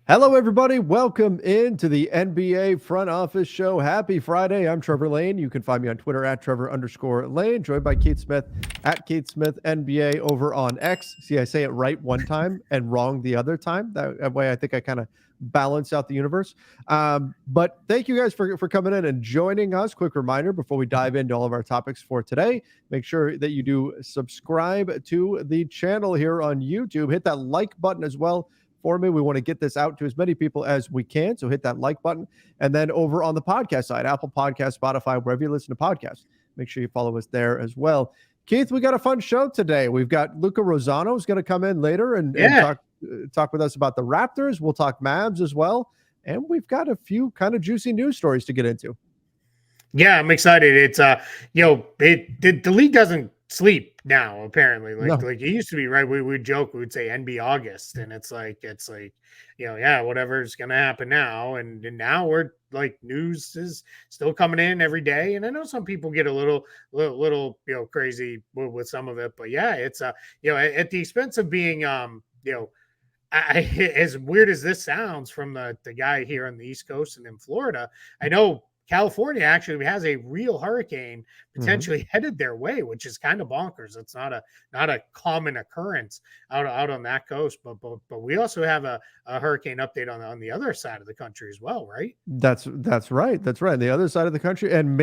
Hello, everybody. Welcome into the NBA Front Office Show. Happy Friday. I'm Trevor Lane. You can find me on Twitter at Trevor_Lane, joined by Keith Smith at Keith Smith NBA over on X. See, I say it right one time and wrong the other time. That way, I think I kind of balance out the universe. But thank you guys for coming in and joining us. Quick reminder before we dive into all of our topics for today, make sure that you do subscribe to the channel here on YouTube. Hit that like button as well for me. We want to get this out to as many people as we can. So hit that like button. And then over on the podcast side, Apple Podcast, Spotify, wherever you listen to podcasts, make sure you follow us there as well. Keith, we got a fun show today. We've got Luca Rosano who's going to come in later and talk with us about the Raptors. We'll talk Mavs as well. And we've got a few kind of juicy news stories to get into. Yeah, I'm excited. It's the league doesn't sleep now, apparently. Like it used to be, right? We would joke, we would say NB August, and it's like, whatever's gonna happen now. And now we're like, news is still coming in every day. And I know some people get a little crazy with some of it, but yeah, it's at the expense of being as weird as this sounds from the guy here on the East Coast and in Florida, I know California actually has a real hurricane potentially headed their way, which is kind of bonkers. It's not a common occurrence out on that coast, but we also have a hurricane update on the other side of the country as well, right? That's right. That's right. The other side of the country, and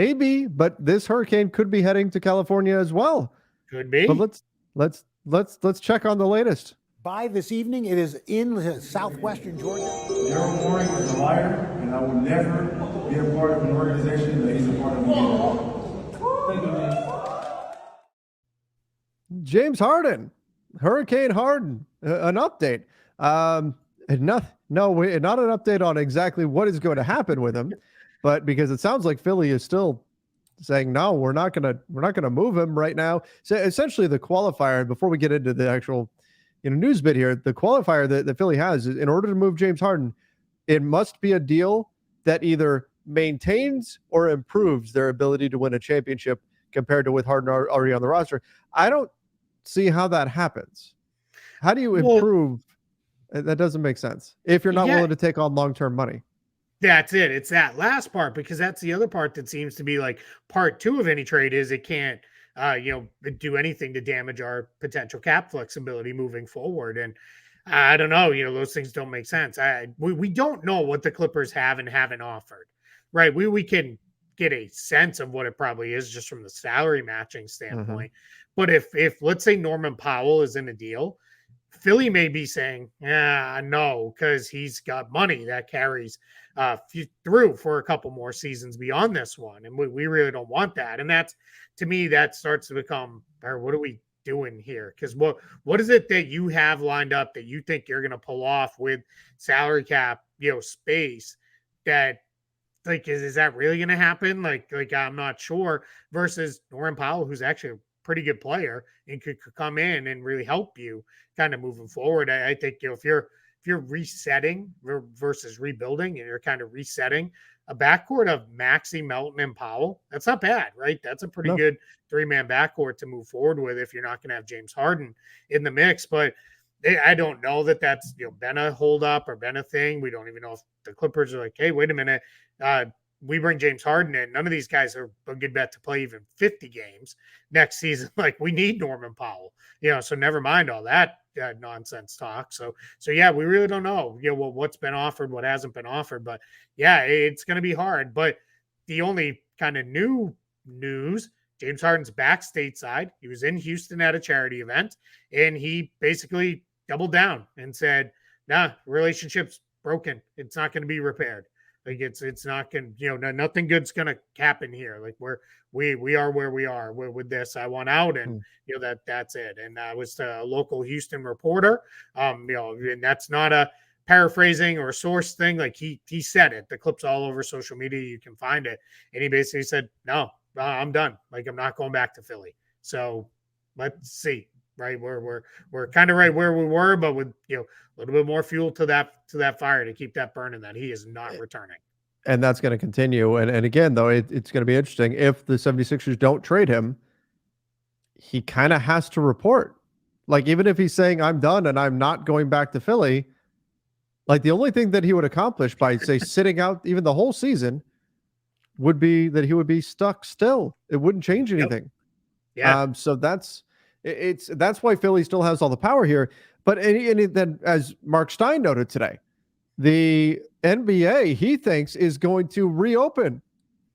but this hurricane could be heading to California as well. Could be. But let's check on the latest. By this evening, it is in southwestern Georgia. Daryl Morey is a liar, and I will never be a part of an organization that he's a part of again. Thank you, James Harden, Hurricane Harden, an update. Not an update on exactly what is going to happen with him, but because it sounds like Philly is still saying no, we're not gonna move him right now. So essentially, the qualifier before we get into the actual news bit here, the qualifier that Philly has is in order to move James Harden, it must be a deal that either maintains or improves their ability to win a championship compared to with Harden already on the roster. I don't see how that happens. How do you improve? That doesn't make sense if you're not willing to take on long-term money. That's it. It's that last part, because that's the other part that seems to be like part two of any trade is it can't do anything to damage our potential cap flexibility moving forward. And I don't know, those things don't make sense. We don't know what the Clippers have and haven't offered, right? We can get a sense of what it probably is just from the salary matching standpoint. But if let's say Norman Powell is in a deal, Philly may be saying, no, because he's got money that carries through for a couple more seasons beyond this one. And we really don't want that. And that's, to me, that starts to become, or what are we doing here? Because what is it that you have lined up that you think you're going to pull off with salary cap, space that, like, is that really going to happen? Like I'm not sure, versus Norman Powell, who's actually a pretty good player and could come in and really help you kind of moving forward. I think, if you're resetting versus rebuilding, and you're kind of resetting a backcourt of Maxey, Melton, and Powell, that's not bad, right? That's a pretty good three-man backcourt to move forward with if you're not going to have James Harden in the mix. But I don't know that that's been a holdup or been a thing. We don't even know if the Clippers are like, hey, wait a minute, we bring James Harden in. None of these guys are a good bet to play even 50 games next season. Like, we need Norman Powell, so never mind all that nonsense talk. So yeah, we really don't know, what's been offered, what hasn't been offered, but yeah, it's going to be hard. But the only kind of new news, James Harden's back stateside. He was in Houston at a charity event, and he basically doubled down and said, nah, relationship's broken. It's not going to be repaired. Like, it's not going to, nothing good's going to happen here. Like, we are where we are with this. I want out, and that's it. And that was a local Houston reporter. And that's not a paraphrasing or a source thing. Like, he said it. The clip's all over social media. You can find it. And he basically said, no, I'm done. Like, I'm not going back to Philly. So let's see. Right, we're kind of right where we were, but with a little bit more fuel to that fire to keep that burning, that he is not returning. And that's going to continue. And again, though, it's going to be interesting. If the 76ers don't trade him, he kind of has to report. Like, even if he's saying I'm done and I'm not going back to Philly, Like the only thing that he would accomplish by say sitting out even the whole season would be that he would be stuck still. It wouldn't change anything. Yeah. So that's why Philly still has all the power here. But then, as Mark Stein noted today, the NBA, he thinks, is going to reopen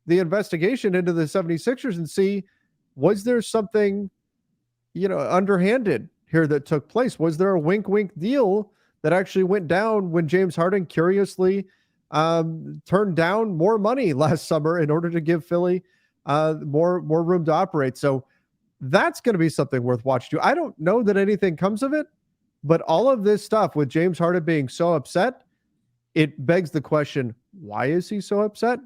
the investigation into the 76ers and see, was there something, underhanded here that took place? Was there a wink deal that actually went down when James Harden curiously turned down more money last summer in order to give Philly more room to operate? So that's going to be something worth watching too. I don't know that anything comes of it, but all of this stuff with James Harden being so upset, it begs the question, why is he so upset?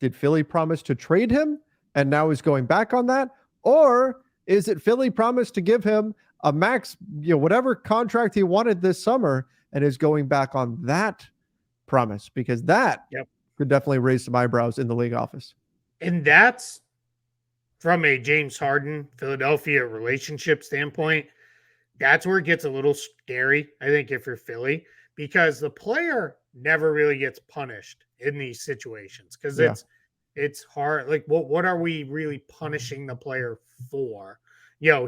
Did Philly promise to trade him and now he's going back on that? Or is it Philly promised to give him a max, whatever contract he wanted this summer and is going back on that promise? Because that could definitely raise some eyebrows in the league office. And that's from a James Harden, Philadelphia relationship standpoint. That's where it gets a little scary, I think, if you're Philly, because the player never really gets punished in these situations because it's hard. Like, what are we really punishing the player for?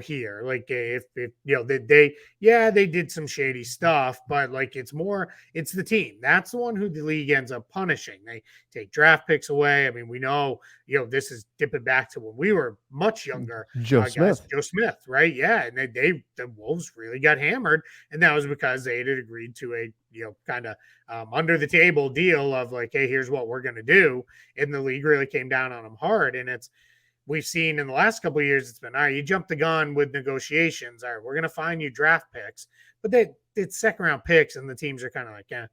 Here, like if they did some shady stuff, but like it's the team. That's the one who the league ends up punishing. They take draft picks away. I mean, we know, this is dipping back to when we were much younger. Joe Smith, right? Yeah. And the Wolves really got hammered. And that was because they had agreed to a, kind of under the table deal of like, hey, here's what we're going to do. And the league really came down on them hard. And we've seen in the last couple of years, it's been, all right, you jumped the gun with negotiations. All right, we're going to find you draft picks. But it's second round picks, and the teams are kind of like, yeah,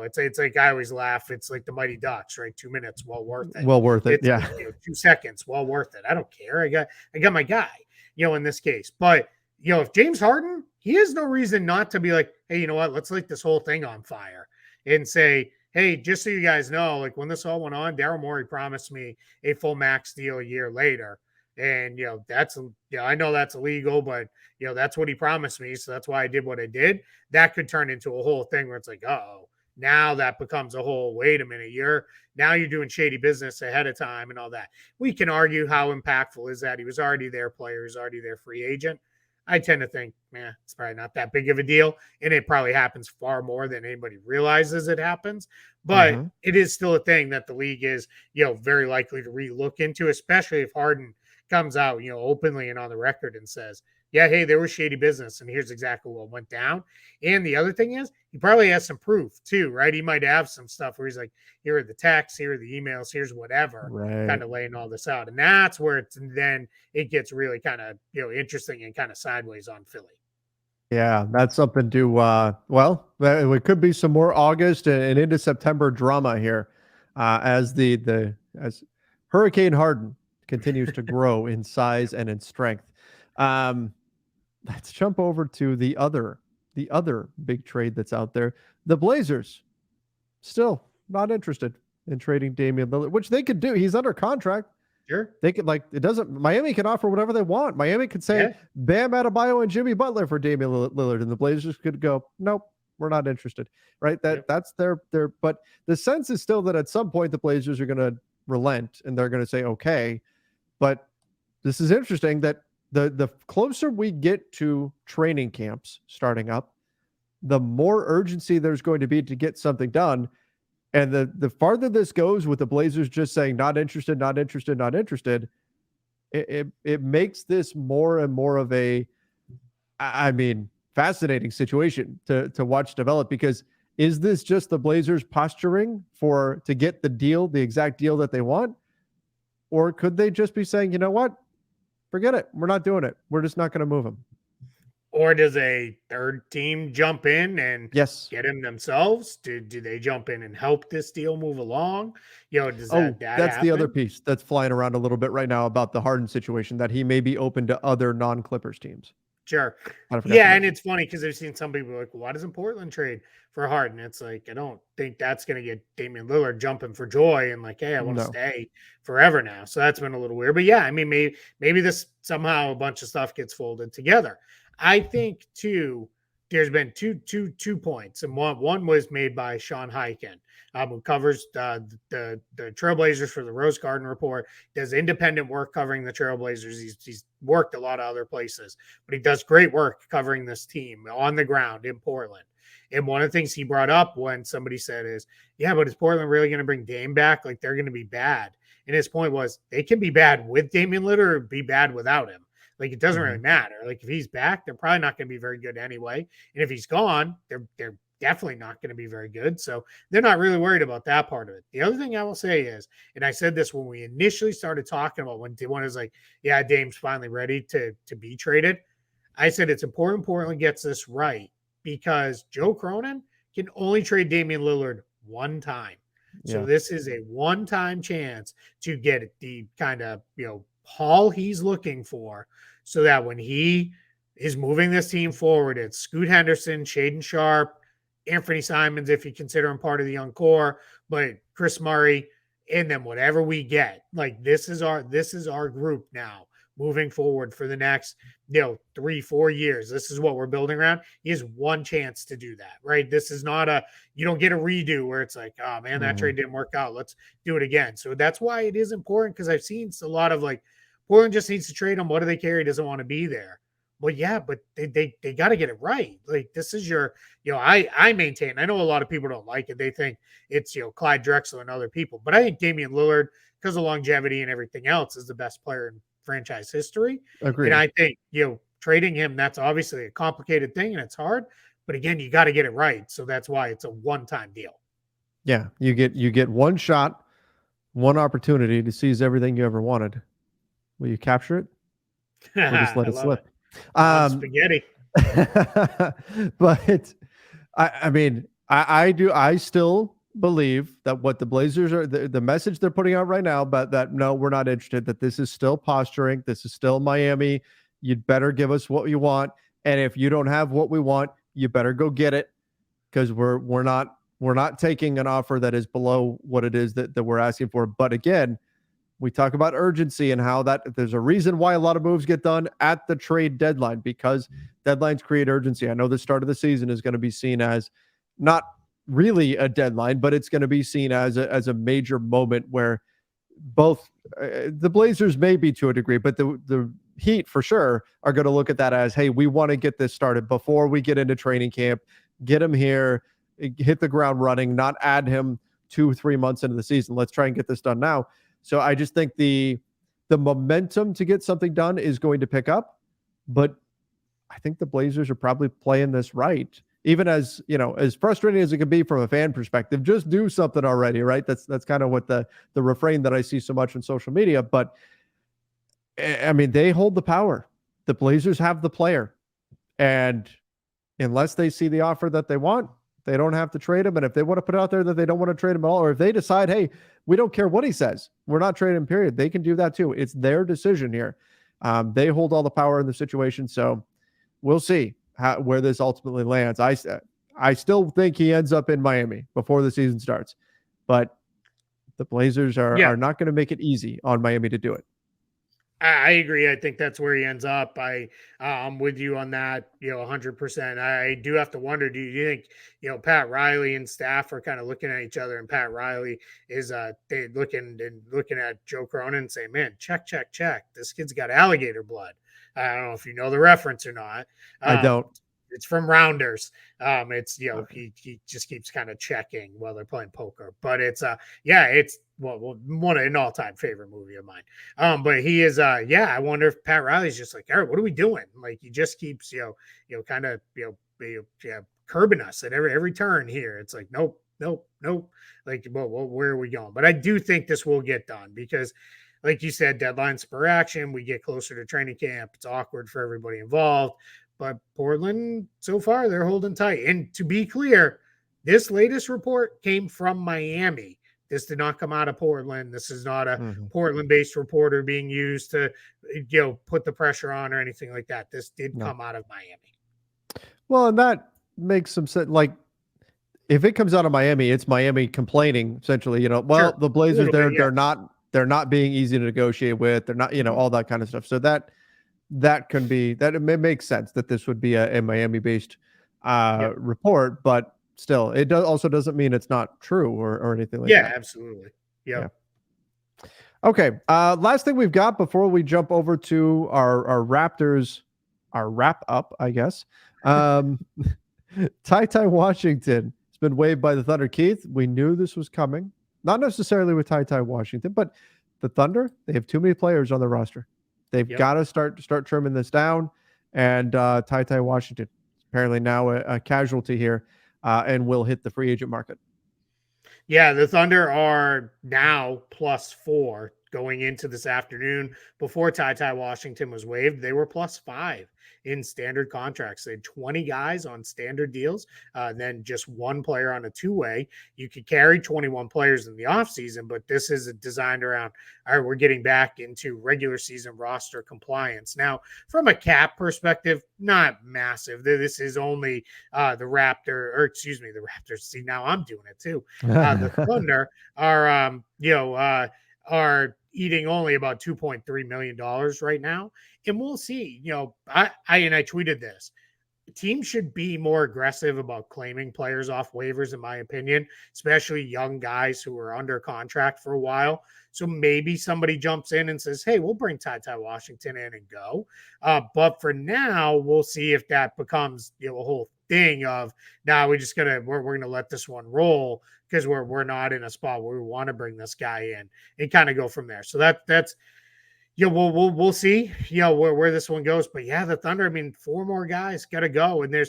it's like I always laugh. It's like the Mighty Ducks, right? 2 minutes, well worth it. Well worth it, it's yeah. Like, 2 seconds, well worth it. I don't care. I got my guy, in this case. But, if James Harden, he has no reason not to be like, hey, you know what? Let's light this whole thing on fire and say, hey, just so you guys know, like when this all went on, Daryl Morey promised me a full max deal a year later. And, I know that's illegal, but, that's what he promised me. So that's why I did what I did. That could turn into a whole thing where it's like, now that becomes a whole, wait a minute, you're doing shady business ahead of time and all that. We can argue how impactful is that. He was already their player. He was already their free agent. I tend to think, it's probably not that big of a deal. And it probably happens far more than anybody realizes it happens. But it is still a thing that the league is, very likely to relook into, especially if Harden comes out, openly and on the record and says, yeah, hey, there was shady business and here's exactly what went down. And the other thing is he probably has some proof too, right? He might have some stuff where he's like, here are the texts, here are the emails, here's whatever, kind of laying all this out. And that's where then it gets really kind of, interesting and kind of sideways on Philly. Yeah, that's something to, it could be some more August and into September drama here as as Hurricane Harden continues to grow in size and in strength. Let's jump over to the other big trade that's out there. The Blazers still not interested in trading Damian Lillard, which they could do. He's under contract. Sure. They could Miami can offer whatever they want. Miami could say Bam Adebayo and Jimmy Butler for Damian Lillard, and the Blazers could go, nope, we're not interested. Right? That's their but the sense is still that at some point the Blazers are going to relent and they're going to say, okay. But this is interesting that the closer we get to training camps starting up, the more urgency there's going to be to get something done. And the farther this goes with the Blazers just saying not interested, not interested, not interested, it makes this more and more of a, fascinating situation to watch develop, because is this just the Blazers posturing to get the exact deal that they want? Or could they just be saying, you know what? Forget it. We're not doing it. We're just not going to move him. Or does a third team jump in and get him themselves? Do they jump in and help this deal move along? Does that that's happen? the other piece that's flying around a little bit right now about the Harden situation, that he may be open to other non-Clippers teams. Sure. Yeah, and it's funny because I've seen some people like, why doesn't Portland trade for Harden? It's like, I don't think that's going to get Damian Lillard jumping for joy and like, hey, I want to stay forever now. So that's been a little weird. But yeah, maybe this somehow a bunch of stuff gets folded together. I think too, there's been two points, and one was made by Sean Hyken, who covers the Trailblazers for the Rose Garden Report. Does independent work covering the Trailblazers. He's worked a lot of other places, but he does great work covering this team on the ground in Portland. And one of the things he brought up when somebody said is, yeah, but is Portland really going to bring Dame back? Like, they're going to be bad. And his point was, they can be bad with Damian Lillard or be bad without him. Like, it doesn't really matter. Like, if he's back, they're probably not going to be very good anyway. And if he's gone, they're definitely not going to be very good. So they're not really worried about that part of it. The other thing I will say is, and I said this when we initially started talking about when one is like, yeah, Dame's finally ready to be traded. I said it's important Portland gets this right, because Joe Cronin can only trade Damian Lillard one time. So this is a one-time chance to get the kind of, haul he's looking for, so that when he is moving this team forward, it's Scoot Henderson, Shaden Sharp, Anthony Simons, if you consider him part of the young core, but Chris Murray, and then whatever we get. Like, this is our group now moving forward for the next 3-4 years. This is what we're building around. He has one chance to do that, right? This is not you don't get a redo where it's like, oh man, that trade didn't work out, let's do it again. So that's why it is important, because I've seen a lot of like, Portland just needs to trade him. What do they care? He doesn't want to be there. Well, yeah, but they got to get it right. Like, this is your, I maintain, I know a lot of people don't like it. They think it's, Clyde Drexler and other people, but I think Damian Lillard, because of longevity and everything else, is the best player in franchise history. Agreed. And I think, trading him, that's obviously a complicated thing and it's hard, but again, you got to get it right. So that's why it's a one-time deal. Yeah. You get one shot, one opportunity to seize everything you ever wanted. Will you capture it? Or just let it slip? Spaghetti. But I still believe that what the Blazers are, the message they're putting out right now, but that no, we're not interested, that this is still posturing. This is still Miami. You'd better give us what you want. And if you don't have what we want, you better go get it, because we're not taking an offer that is below what it is that we're asking for. But again, we talk about urgency and how that there's a reason why a lot of moves get done at the trade deadline, because deadlines create urgency. I know the start of the season is going to be seen as not really a deadline, but it's going to be seen as a major moment where both the Blazers maybe to a degree, but the Heat for sure are going to look at that as, hey, we want to get this started before we get into training camp, get him here, hit the ground running, not add him 2-3 months into the season. Let's try and get this done now. So I just think the momentum to get something done is going to pick up, but I think the Blazers are probably playing this right. Even as, as frustrating as it can be from a fan perspective, just do something already, right? That's kind of what the refrain that I see so much on social media. But I mean, they hold the power. The Blazers have the player, and unless they see the offer that they want, they don't have to trade him. And if they want to put out there that they don't want to trade him at all, or if they decide, hey, we don't care what he says, we're not trading him, period, they can do that too. It's their decision here. They hold all the power in the situation. So we'll see where this ultimately lands. I still think he ends up in Miami before the season starts, but the Blazers are not going to make it easy on Miami to do it. I agree. I think that's where he ends up. I'm with you on that, 100%. I do have to wonder, do you think, Pat Riley and staff are kind of looking at each other, and Pat Riley is they looking at Joe Cronin and saying, man, check. This kid's got alligator blood. I don't know if you know the reference or not. I don't. It's from Rounders. It's he just keeps kind of checking while they're playing poker. But it's it's one of an all-time favorite movie of mine. But he is I wonder if Pat Riley's just like, all right, what are we doing? Like, he just keeps kind of curbing us at every turn here. It's like nope. Like, well, where are we going? But I do think this will get done, because like you said, deadline spur action. We get closer to training camp. It's awkward for everybody involved. But Portland, so far, they're holding tight. And to be clear, this latest report came from Miami. This did not come out of Portland. This is not a Portland-based reporter being used to, put the pressure on or anything like that. This did come out of Miami. Well, and that makes some sense. Like, if it comes out of Miami, it's Miami complaining, essentially. Sure. The Blazers, they're not being easy to negotiate with. They're not, all that kind of stuff. So that can be, that it makes sense that this would be a Miami-based report, but still, it also doesn't mean it's not true or anything like that. Yeah, absolutely. Yep. Yeah. Okay. Last thing we've got before we jump over to our Raptors, our wrap up, I guess. TyTy Washington has been waived by the Thunder. Keith, we knew this was coming. Not necessarily with TyTy Washington, but the Thunder, they have too many players on their roster. They've got to start trimming this down. And TyTy Washington apparently now a casualty here and will hit the free agent market. Yeah, the Thunder are now +4 going into this afternoon. Before TyTy Washington was waived, they were +5 in standard contracts. They had 20 guys on standard deals, then just one player on a two-way. You could carry 21 players in the offseason, but this is designed around, all right, we're getting back into regular season roster compliance. Now, from a cap perspective, not massive. This is only the Raptors. See, now I'm doing it too. The Thunder are eating only about $2.3 million right now. And we'll see, I tweeted this. Teams should be more aggressive about claiming players off waivers, in my opinion, especially young guys who are under contract for a while. So maybe somebody jumps in and says, hey, we'll bring TyTy Washington in and go. But for now, we'll see if that becomes a whole thing of now we're gonna let this one roll because we're not in a spot where we want to bring this guy in and kind of go from there. So that's we'll see where this one goes. But yeah, the Thunder, I mean, 4 more guys gotta go. And a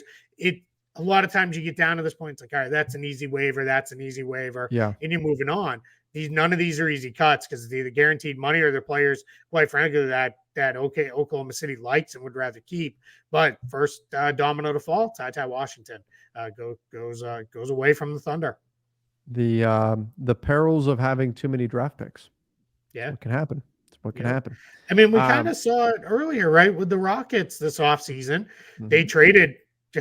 lot of times you get down to this point, it's like, all right, that's an easy waiver, yeah, and you're moving on. None of these are easy cuts because it's either guaranteed money or they're players, quite frankly, that Oklahoma City likes and would rather keep. But first domino to fall, TyTy Washington goes away from the Thunder. The perils of having too many draft picks. Yeah, what can happen? What can happen? I mean, we kind of saw it earlier, right, with the Rockets this offseason. They traded,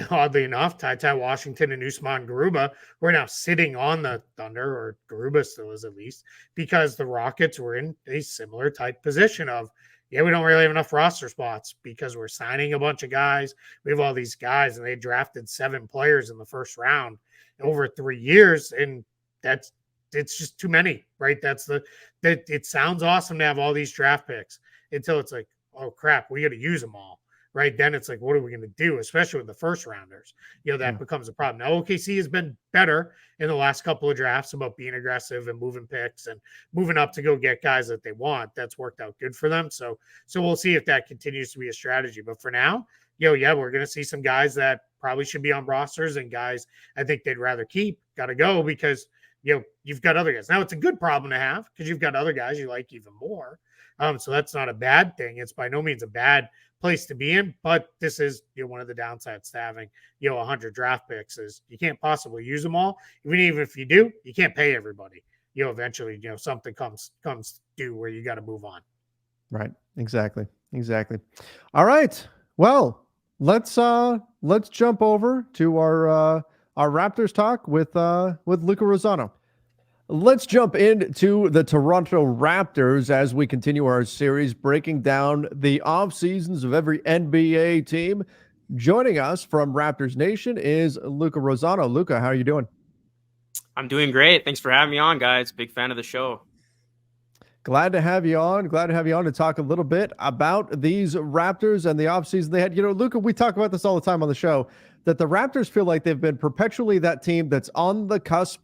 oddly enough, TyTy Washington and Usman Garuba. We're now sitting on the Thunder, or Garuba still is at least, because the Rockets were in a similar type position of, we don't really have enough roster spots because we're signing a bunch of guys. We have all these guys, and they drafted 7 players in the first round over 3 years, and it's just too many, right? It sounds awesome to have all these draft picks until it's like, oh crap, we got to use them all, right? Then it's like, what are we going to do? Especially with the first rounders, that becomes a problem. Now, OKC has been better in the last couple of drafts about being aggressive and moving picks and moving up to go get guys that they want. That's worked out good for them. So we'll see if that continues to be a strategy. But for now, we're going to see some guys that probably should be on rosters and guys I think they'd rather keep got to go because you've got other guys. Now it's a good problem to have because you've got other guys you like even more. So that's not a bad thing. It's by no means a bad place to be in, but this is one of the downsides to having 100 draft picks is you can't possibly use them all. Even if you do, you can't pay everybody. Eventually something comes due where you got to move on. Right. Exactly. All right. Well, let's jump over to our Raptors talk with Luca Rosano. Let's jump into the Toronto Raptors as we continue our series breaking down the off seasons of every NBA team. Joining us from Raptors Nation is Luca Rosano. Luca, how are you doing? I'm doing great. Thanks for having me on, guys. Big fan of the show. Glad to have you on to talk a little bit about these Raptors and the offseason they had. Luca, we talk about this all the time on the show, that the Raptors feel like they've been perpetually that team that's on the cusp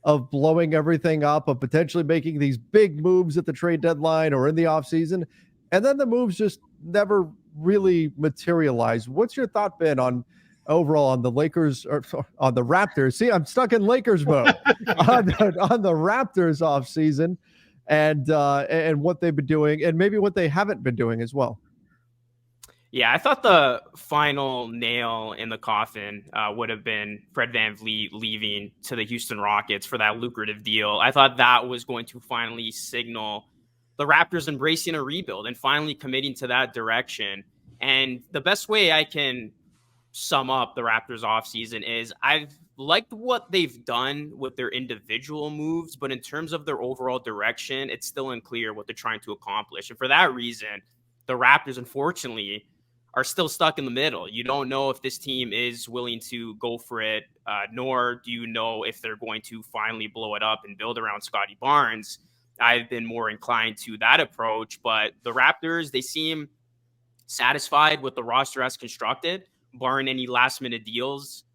of blowing everything up, of potentially making these big moves at the trade deadline or in the offseason, and then the moves just never really materialize. What's your thought been on overall on the Lakers or on the Raptors? See, I'm stuck in Lakers mode on the Raptors offseason and what they've been doing and maybe what they haven't been doing as well. Yeah, I thought the final nail in the coffin would have been Fred VanVleet leaving to the Houston Rockets for that lucrative deal. I thought that was going to finally signal the Raptors embracing a rebuild and finally committing to that direction. And the best way I can sum up the Raptors offseason is I've liked what they've done with their individual moves, but in terms of their overall direction, it's still unclear what they're trying to accomplish. And for that reason, the Raptors, unfortunately, are still stuck in the middle. You don't know if this team is willing to go for it, nor do you know if they're going to finally blow it up and build around Scotty Barnes. I've been more inclined to that approach, but the Raptors, they seem satisfied with the roster as constructed, barring any last minute deals.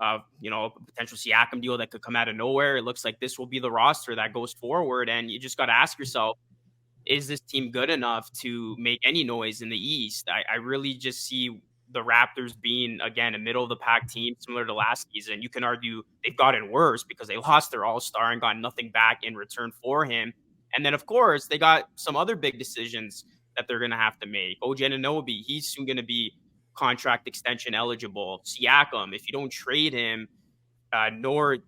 A potential Siakam deal that could come out of nowhere. It looks like this will be the roster that goes forward, and you just got to ask yourself, is this team good enough to make any noise in the East? I really just see the Raptors being, again, a middle-of-the-pack team similar to last season. You can argue they've gotten worse because they lost their all-star and got nothing back in return for him. And then, of course, they got some other big decisions that they're going to have to make. OG Anunoby, he's soon going to be contract extension eligible. Siakam, if you don't trade him, nor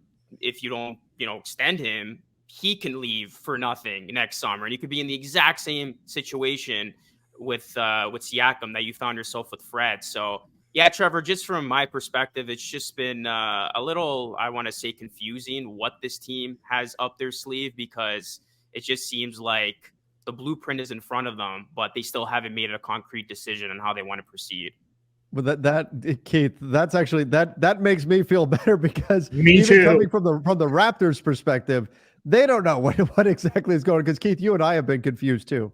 if you don't, extend him, he can leave for nothing next summer, and you could be in the exact same situation with Siakam that you found yourself with Fred. So yeah, Trevor, just from my perspective, it's just been a little, I want to say, confusing what this team has up their sleeve, because it just seems like the blueprint is in front of them, but they still haven't made a concrete decision on how they want to proceed. Well, Keith, that's actually that makes me feel better, because Me even too. coming from the Raptors perspective, they don't know what exactly is going on. Because Keith, you and I have been confused too.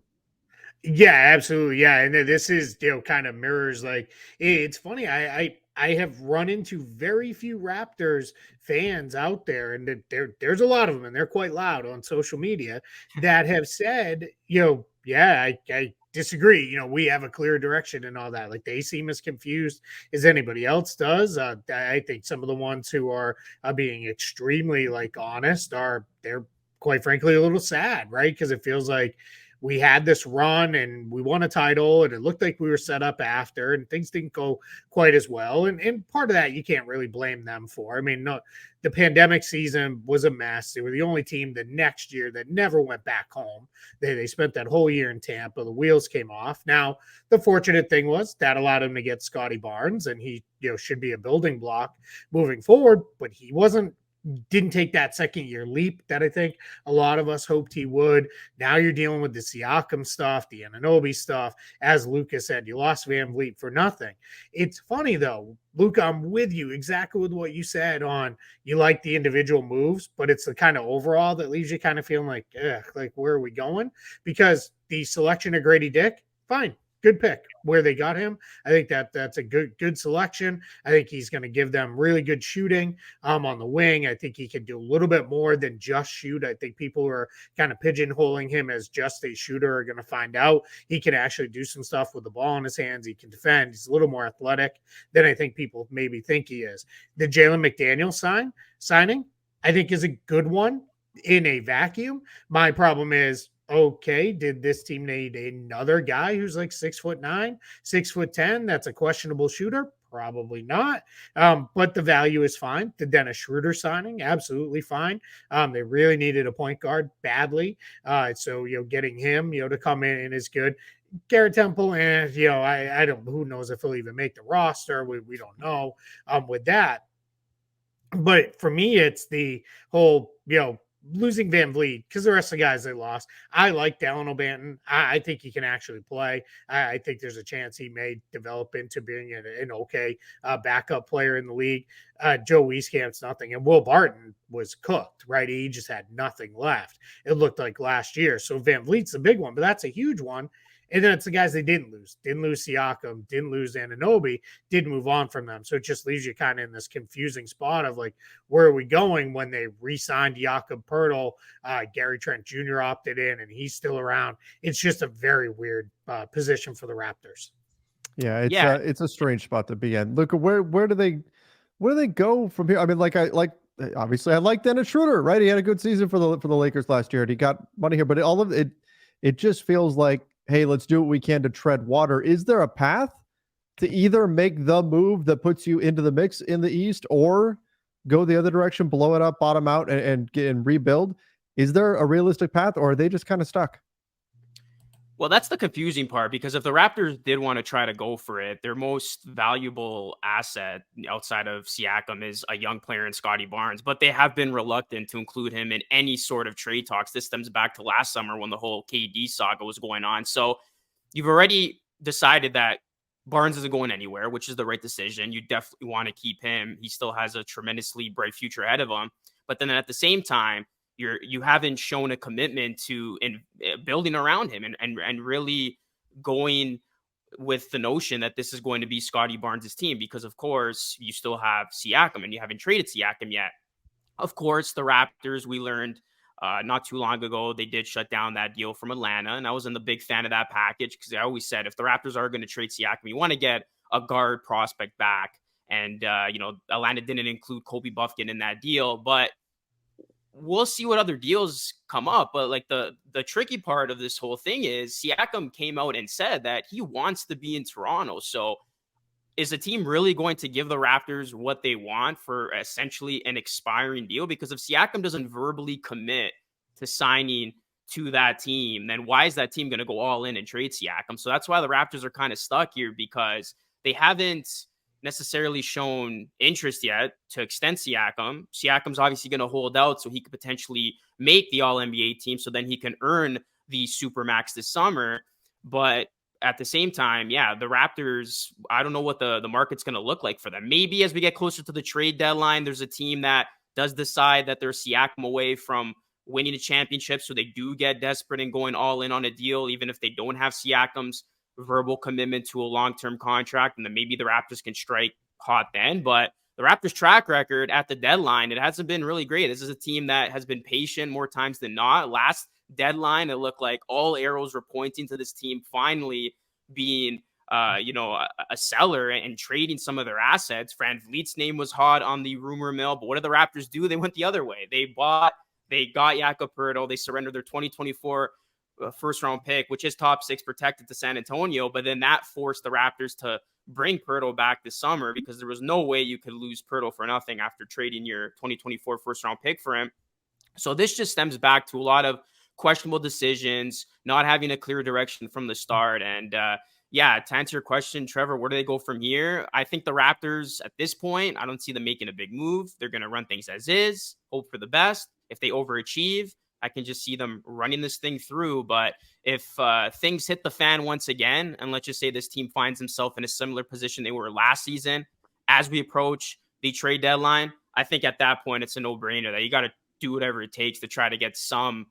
Yeah, absolutely. Yeah. And then this is, kind of mirrors, like, it's funny. I have run into very few Raptors fans out there, and there's a lot of them, and they're quite loud on social media, that have said, yeah, I disagree. We have a clear direction and all that. Like, they seem as confused as anybody else does. I think some of the ones who are being extremely, like, honest they're quite frankly a little sad, right? Because it feels like we had this run and we won a title, and it looked like we were set up after, and things didn't go quite as well. And part of that you can't really blame them for. I mean, no, the pandemic season was a mess. They were the only team the next year that never went back home. They spent that whole year in Tampa. The wheels came off. Now, the fortunate thing was that allowed him to get Scotty Barnes, and he should be a building block moving forward, but he didn't take that second year leap that I think a lot of us hoped he would. Now you're dealing with the Siakam stuff, the Anunoby stuff. As Luca said, you lost Van Vliet for nothing. It's funny though, Luca, I'm with you exactly with what you said on, you like the individual moves, but it's the kind of overall that leaves you kind of feeling like, like, where are we going? Because the selection of Grady Dick, fine. Good pick where they got him. I think that's a good selection. I think he's going to give them really good shooting on the wing. I think he can do a little bit more than just shoot. I think people who are kind of pigeonholing him as just a shooter are going to find out he can actually do some stuff with the ball in his hands. He can defend. He's a little more athletic than I think people maybe think he is. The Jalen McDaniel signing, I think, is a good one in a vacuum. My problem is, okay, did this team need another guy who's like 6'9", 6'10"? That's a questionable shooter. Probably not. But the value is fine. The Dennis Schroeder signing, absolutely fine. They really needed a point guard badly. So, getting him, to come in is good. Garrett Temple, and, I don't, who knows if he'll even make the roster. We don't know with that. But for me, it's the whole, losing Van Vliet, because the rest of the guys they lost. I like Dallin O'Banton. I think he can actually play. I think there's a chance he may develop into being an okay backup player in the league. Joe Wieskamp's nothing. And Will Barton was cooked, right? He just had nothing left. It looked like last year. So Van Vliet's a big one, but that's a huge one. And then it's the guys they didn't lose. Didn't lose Siakam, didn't lose Anunoby, did move on from them. So it just leaves you kind of in this confusing spot of like, where are we going when they re-signed Jakob Poeltl? Gary Trent Jr. opted in, and he's still around. It's just a very weird position for the Raptors. Yeah, it's a strange spot to be in. Look, where do they go from here? I mean, obviously I like Dennis Schroeder, right? He had a good season for the Lakers last year, and he got money here, but all of it just feels like, hey, let's do what we can to tread water. Is there a path to either make the move that puts you into the mix in the East, or go the other direction, blow it up, bottom out, and rebuild? Is there a realistic path, or are they just kind of stuck? Well, that's the confusing part, because if the Raptors did want to try to go for it, their most valuable asset outside of Siakam is a young player in Scotty Barnes, but they have been reluctant to include him in any sort of trade talks. This stems back to last summer when the whole KD saga was going on. So you've already decided that Barnes isn't going anywhere, which is the right decision. You definitely want to keep him. He still has a tremendously bright future ahead of him. But then at the same time, you haven't shown a commitment to building around him and really going with the notion that this is going to be Scottie Barnes' team, because of course you still have Siakam and you haven't traded Siakam yet. Of course, the Raptors, we learned not too long ago, they did shut down that deal from Atlanta. And I wasn't a big fan of that package because I always said if the Raptors are going to trade Siakam, you want to get a guard prospect back. And, Atlanta didn't include Kobe Buffkin in that deal, but we'll see what other deals come up. But like the tricky part of this whole thing is Siakam came out and said that he wants to be in Toronto. So is the team really going to give the Raptors what they want for essentially an expiring deal? Because if Siakam doesn't verbally commit to signing to that team, then why is that team going to go all in and trade Siakam? So that's why the Raptors are kind of stuck here, because they haven't necessarily shown interest yet to extend Siakam. Siakam's obviously going to hold out so he could potentially make the All-NBA team, so then he can earn the Supermax this summer. But at the same time, yeah, the Raptors, I don't know what the market's going to look like for them. Maybe as we get closer to the trade deadline, there's a team that does decide that they're Siakam away from winning a championship, so they do get desperate and going all in on a deal, even if they don't have Siakam's verbal commitment to a long-term contract, and then maybe the Raptors can strike hot then. But the Raptors' track record at the deadline, it hasn't been really great. This is a team that has been patient more times than not. Last deadline, it looked like all arrows were pointing to this team finally being a seller and trading some of their assets. Fran Vliet's name was hot on the rumor mill, but what did the Raptors do? They went the other way. They got Jakob Poeltl. They surrendered their 2024 first round pick, which is top 6 protected, to San Antonio. But then that forced the Raptors to bring Poeltl back this summer, because there was no way you could lose Poeltl for nothing after trading your 2024 first round pick for him. So this just stems back to a lot of questionable decisions, not having a clear direction from the start. And to answer your question, Trevor, where do they go from here? I think the Raptors at this point, I don't see them making a big move. They're going to run things as is, hope for the best. If they overachieve, I can just see them running this thing through. But if things hit the fan once again, and let's just say this team finds himself in a similar position they were last season, as we approach the trade deadline, I think at that point it's a no-brainer that you got to do whatever it takes to try to get some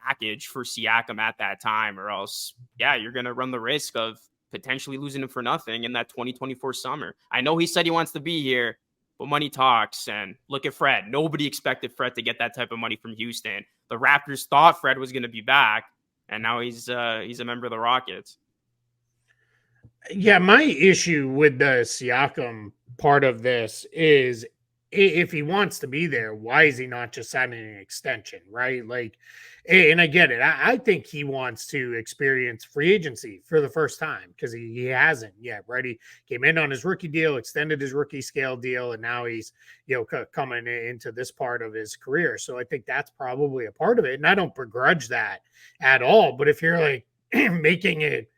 package for Siakam at that time, or else, you're going to run the risk of potentially losing him for nothing in that 2024 summer. I know he said he wants to be here, but money talks. And look at Fred. Nobody expected Fred to get that type of money from Houston. The Raptors thought Fred was going to be back, and now he's a member of the Rockets. Yeah, my issue with the Siakam part of this is, if he wants to be there, why is he not just signing an extension, right? Like, and I get it. I think he wants to experience free agency for the first time, because he hasn't yet, right? He came in on his rookie deal, extended his rookie scale deal, and now he's, coming into this part of his career. So I think that's probably a part of it. And I don't begrudge that at all. But if you're like making it,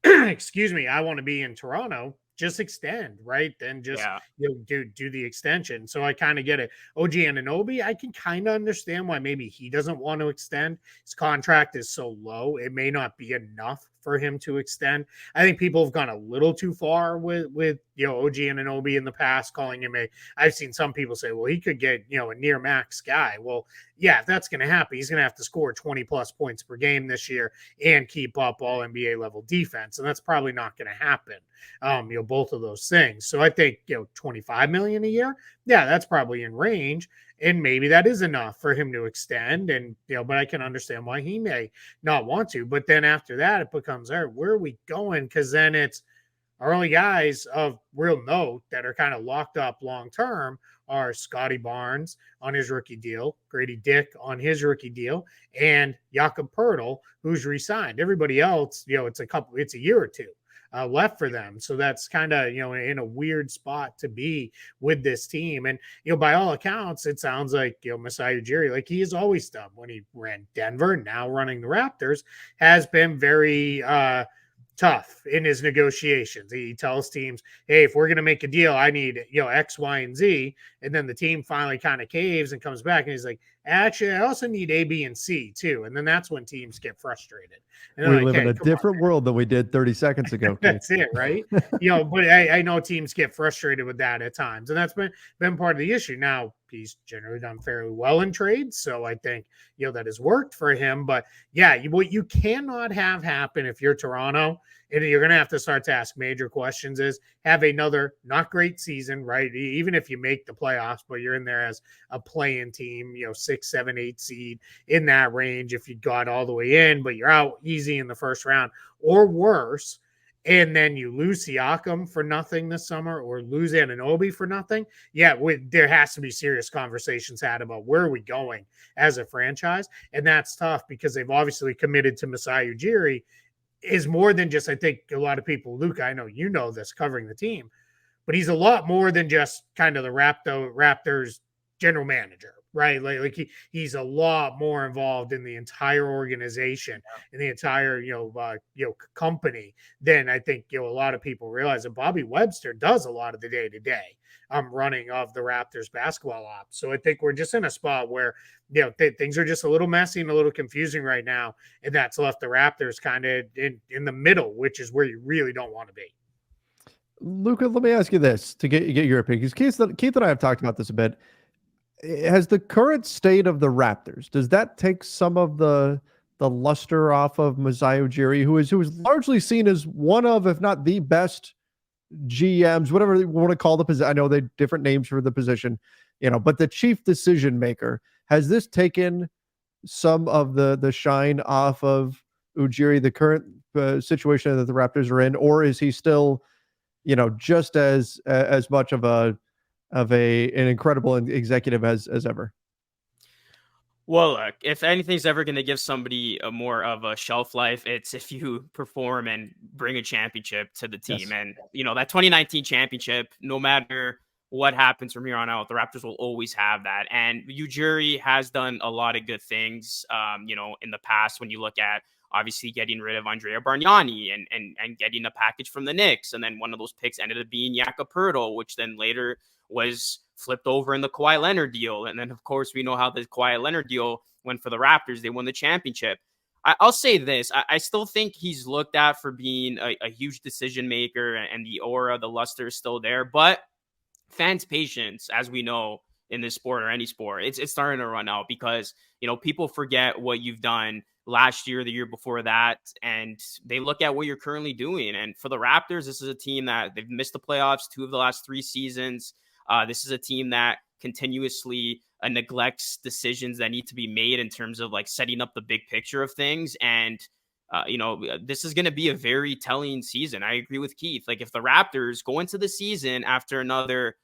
excuse me, I want to be in Toronto, just extend, right? Then just do the extension. So I kind of get it. OG Anunoby, I can kind of understand why maybe he doesn't want to extend. His contract is so low, it may not be enough for him to extend. I think people have gone a little too far with OG Anunoby in the past, calling him I've seen some people say, well, he could get a near max guy. Well, if that's going to happen, he's going to have to score 20 plus points per game this year and keep up all NBA level defense, and that's probably not going to happen. Both of those things. So I think 25 million a year, that's probably in range. And maybe that is enough for him to extend. And, but I can understand why he may not want to. But then after that, it becomes, all right, where are we going? Because then it's our only guys of real note that are kind of locked up long term are Scottie Barnes on his rookie deal, Grady Dick on his rookie deal, and Jakob Poeltl, who's re-signed. Everybody else, it's a year or two left for them. So that's kind of, in a weird spot to be with this team. And, by all accounts, it sounds like, Masai Ujiri, like he has always done when he ran Denver, now running the Raptors, has been very tough in his negotiations. He tells teams, hey, if we're going to make a deal, I need, X, Y, and Z. And then the team finally kind of caves and comes back and he's like, actually, I also need A, B, and C too. And then that's when teams get frustrated. And We like, live hey, in a different world than we did 30 seconds ago. That's it, right? But I know teams get frustrated with that at times. And that's been part of the issue. Now, he's generally done fairly well in trades. So I think, that has worked for him. But yeah, what you cannot have happen if you're Toronto, and you're going to have to start to ask major questions, is have another not great season, right? Even if you make the playoffs, but you're in there as a play-in team, 6, 7, 8 seed in that range. If you got all the way in, but you're out easy in the first round, or worse, and then you lose Siakam for nothing this summer, or lose Anunoby for nothing, there has to be serious conversations had about where are we going as a franchise. And that's tough because they've obviously committed to Masai Ujiri is more than just, I think a lot of people, Luca, I know you know this covering the team, but he's a lot more than just kind of the Raptors general manager, right? Like he's a lot more involved in the entire organization and the entire, company than I think, a lot of people realize. And Bobby Webster does a lot of the day-to-day running of the Raptors basketball ops. So I think we're just in a spot where, things are just a little messy and a little confusing right now. And that's left the Raptors kind of in the middle, which is where you really don't want to be. Luca, let me ask you this to get your opinion, because Keith and I have talked about this a bit. Has the current state of the Raptors, does that take some of the luster off of Masai Ujiri, who is largely seen as one of, if not the best GMs, whatever you want to call the position? I know they different names for the position, but the chief decision maker. Has this taken some of the shine off of Ujiri, the current situation that the Raptors are in, or is he still, just as much of an incredible executive as ever? Well, look, if anything's ever going to give somebody a more of a shelf life, it's if you perform and bring a championship to the team. Yes. And, that 2019 championship, no matter what happens from here on out, the Raptors will always have that. And Ujiri has done a lot of good things, in the past, when you look at obviously getting rid of Andrea Bargnani and getting a package from the Knicks. And then one of those picks ended up being Jakob Poeltl, which then later was flipped over in the Kawhi Leonard deal. And then, of course, we know how the Kawhi Leonard deal went for the Raptors. They won the championship. I'll say this. I still think he's looked at for being a huge decision maker, and the aura, the luster is still there. But fans' patience, as we know in this sport or any sport, it's starting to run out because, people forget what you've done last year, the year before that, and they look at what you're currently doing. And for the Raptors, this is a team that they've missed the playoffs 2 of the last 3 seasons. This is a team that continuously neglects decisions that need to be made in terms of like setting up the big picture of things. And, this is going to be a very telling season. I agree with Keith. Like if the Raptors go into the season after another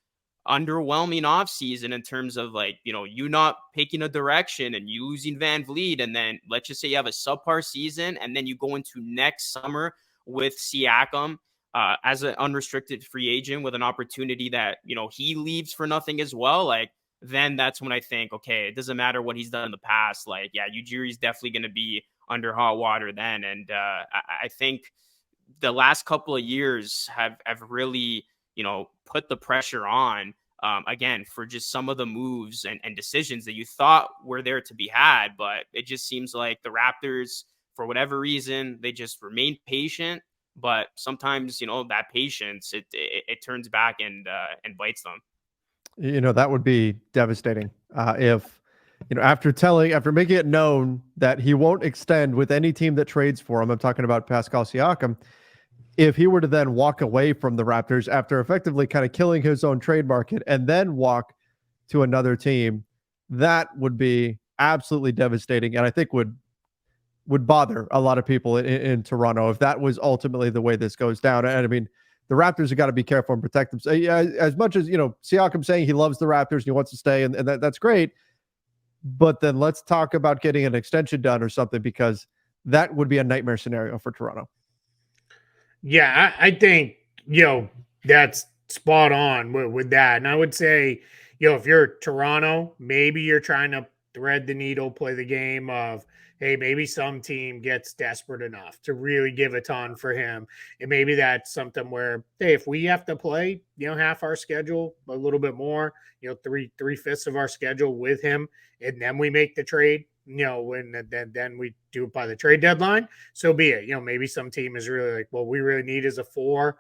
underwhelming offseason in terms of like, you not picking a direction and you losing Van Vliet, and then let's just say you have a subpar season, and then you go into next summer with Siakam as an unrestricted free agent with an opportunity that, he leaves for nothing as well. Like, then that's when I think, okay, it doesn't matter what he's done in the past. Like, yeah, Ujiri's definitely going to be under hot water then. And I think the last couple of years have really, put the pressure on, again, for just some of the moves and decisions that you thought were there to be had. But it just seems like the Raptors, for whatever reason, they just remain patient. But sometimes, that patience, it turns back and bites them. That would be devastating if, after making it known that he won't extend with any team that trades for him. I'm talking about Pascal Siakam. If he were to then walk away from the Raptors after effectively kind of killing his own trade market and then walk to another team, that would be absolutely devastating. And I think would bother a lot of people in Toronto if that was ultimately the way this goes down. And I mean, the Raptors have got to be careful and protect themselves. As much as, Siakam saying he loves the Raptors and he wants to stay, and that's great. But then let's talk about getting an extension done or something, because that would be a nightmare scenario for Toronto. Yeah, I think, that's spot on with that. And I would say, if you're Toronto, maybe you're trying to thread the needle, play the game of, hey, maybe some team gets desperate enough to really give a ton for him. And maybe that's something where, hey, if we have to play, half our schedule, a little bit more, three-fifths of our schedule with him, and then we make the trade, when then we do it by the trade deadline, so be it. Maybe some team is really like, well, we really need is a 4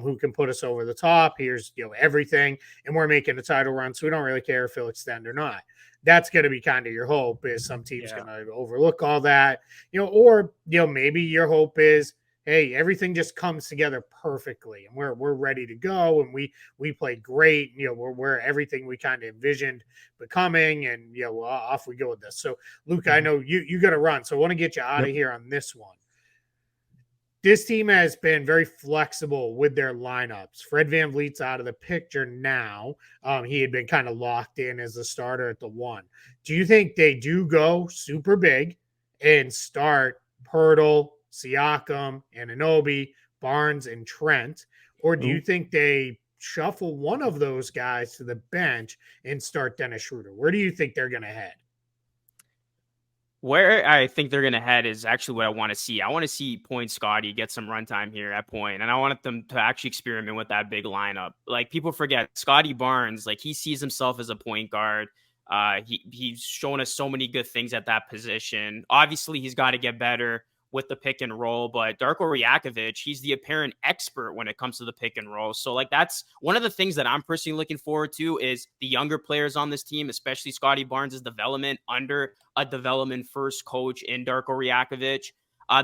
who can put us over the top. Here's, everything, and we're making a title run, so we don't really care if he'll extend or not. That's going to be kind of your hope, is some team's going to overlook all that, or, maybe your hope is, hey, everything just comes together perfectly and we're ready to go. And we played great. We're everything we kind of envisioned becoming, and, off we go with this. So Luca, I know you got to run, so I want to get you out of here on this one. This team has been very flexible with their lineups. Fred VanVleet's out of the picture now. He had been kind of locked in as the starter at the 1. Do you think they do go super big and start Pirtle, Siakam, Anunoby, Barnes, and Trent? Or do you think they shuffle one of those guys to the bench and start Dennis Schroeder? Where do you think they're going to head? Where I think they're going to head is actually what I want to see. I want to see Point Scotty get some runtime here at point, and I want them to actually experiment with that big lineup. Like, people forget, Scotty Barnes, like, he sees himself as a point guard. He's shown us so many good things at that position. Obviously, he's got to get better with the pick and roll, but Darko Rajakovic, he's the apparent expert when it comes to the pick and roll. So, like, that's one of the things that I'm personally looking forward to, is the younger players on this team, especially Scotty Barnes' development under a development first coach in Darko Rajakovic.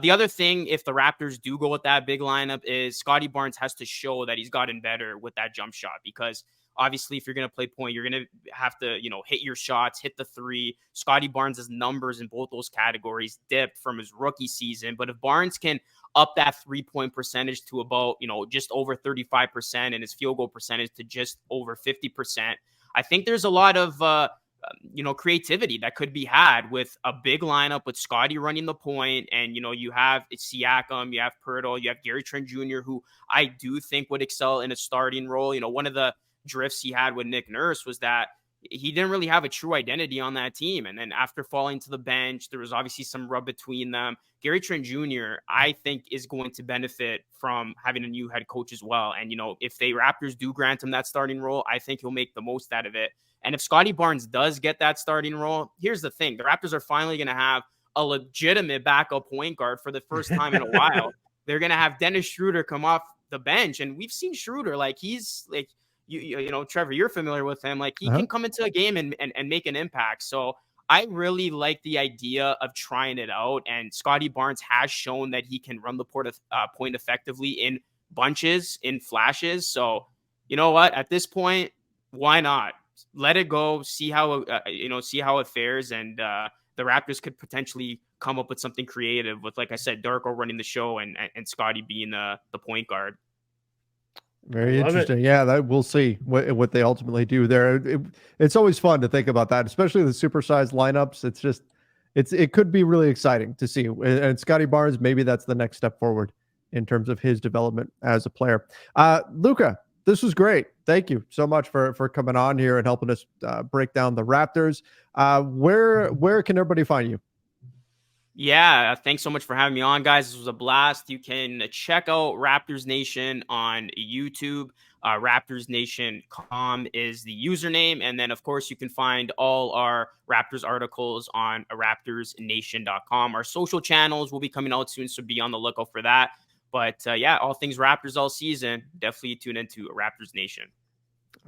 The other thing, if the Raptors do go with that big lineup, is Scotty Barnes has to show that he's gotten better with that jump shot, because obviously, if you're going to play point, you're going to have to, hit your shots, hit the 3. Scotty Barnes' numbers in both those categories dipped from his rookie season. But if Barnes can up that 3-point percentage to about, just over 35%, and his field goal percentage to just over 50%, I think there's a lot of, creativity that could be had with a big lineup with Scotty running the point. And, you have Siakam, you have Pirtle, you have Gary Trent Jr., who I do think would excel in a starting role. One of the drifts he had with Nick Nurse was that he didn't really have a true identity on that team. And then after falling to the bench, there was obviously some rub between them. Gary Trent Jr., I think, is going to benefit from having a new head coach as well. And, if the Raptors do grant him that starting role, I think he'll make the most out of it. And if Scotty Barnes does get that starting role, here's the thing. The Raptors are finally going to have a legitimate backup point guard for the first time in a while. They're going to have Dennis Schroeder come off the bench. And we've seen Schroeder, like, he's like, Trevor, you're familiar with him. Like, he can come into a game and make an impact. So I really like the idea of trying it out. And Scotty Barnes has shown that he can run the point effectively in bunches, in flashes. So, you know what? At this point, why not? Let it go. See how it fares. And the Raptors could potentially come up with something creative with, like I said, Darko running the show and Scotty being the point guard. Very interesting. Yeah, that we'll see what they ultimately do there. It's always fun to think about that, especially the supersized lineups. It could be really exciting to see. And Scotty Barnes, maybe that's the next step forward in terms of his development as a player. Luca, this was great. Thank you so much for coming on here and helping us break down the Raptors. Where can everybody find you? Yeah, thanks so much for having me on, guys. This was a blast. You can check out Raptors Nation on YouTube. RaptorsNation.com is the username. And then, of course, you can find all our Raptors articles on RaptorsNation.com. Our social channels will be coming out soon, so be on the lookout for that. But, yeah, all things Raptors all season. Definitely tune into Raptors Nation.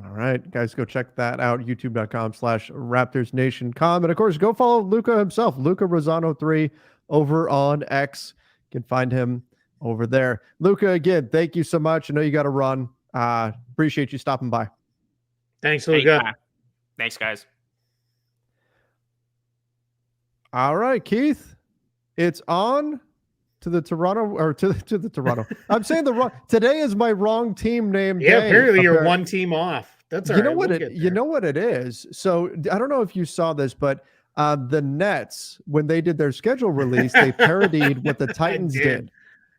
All right, guys, go check that out. YouTube.com/RaptorsNation.com. And of course, go follow Luca himself, Luca Rosano 3 over on X. You can find him over there. Luca, again, thank you so much. I know you got to run. Appreciate you stopping by. Thanks, Luca. Thanks, guys. All right, Keith, it's on to the Toronto, or to the Toronto. I'm saying today is my wrong team name. Yeah, day, apparently you're one team off. That's all right. You know what it is. So I don't know if you saw this, but the Nets, when they did their schedule release, they parodied what the Titans did.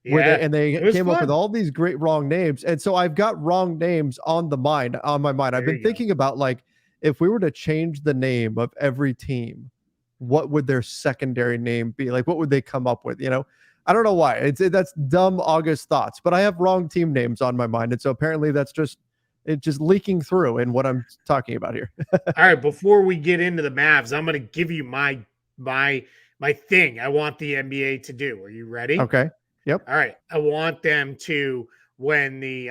Yeah, They came up with all these great wrong names. And so I've got wrong names on my mind. I've been thinking about, like, if we were to change the name of every team what would their secondary name be? Like, what would they come up with? I don't know why. That's dumb August thoughts, but I have wrong team names on my mind, and so apparently that's just leaking through in what I'm talking about here. All right, before we get into the Mavs, I'm going to give you my thing I want the NBA to do. Are you ready? Okay. Yep. All right. I want them to, when the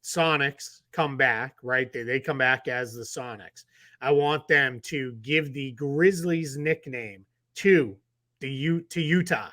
Sonics come back, right? They come back as the Sonics. I want them to give the Grizzlies nickname to Utah.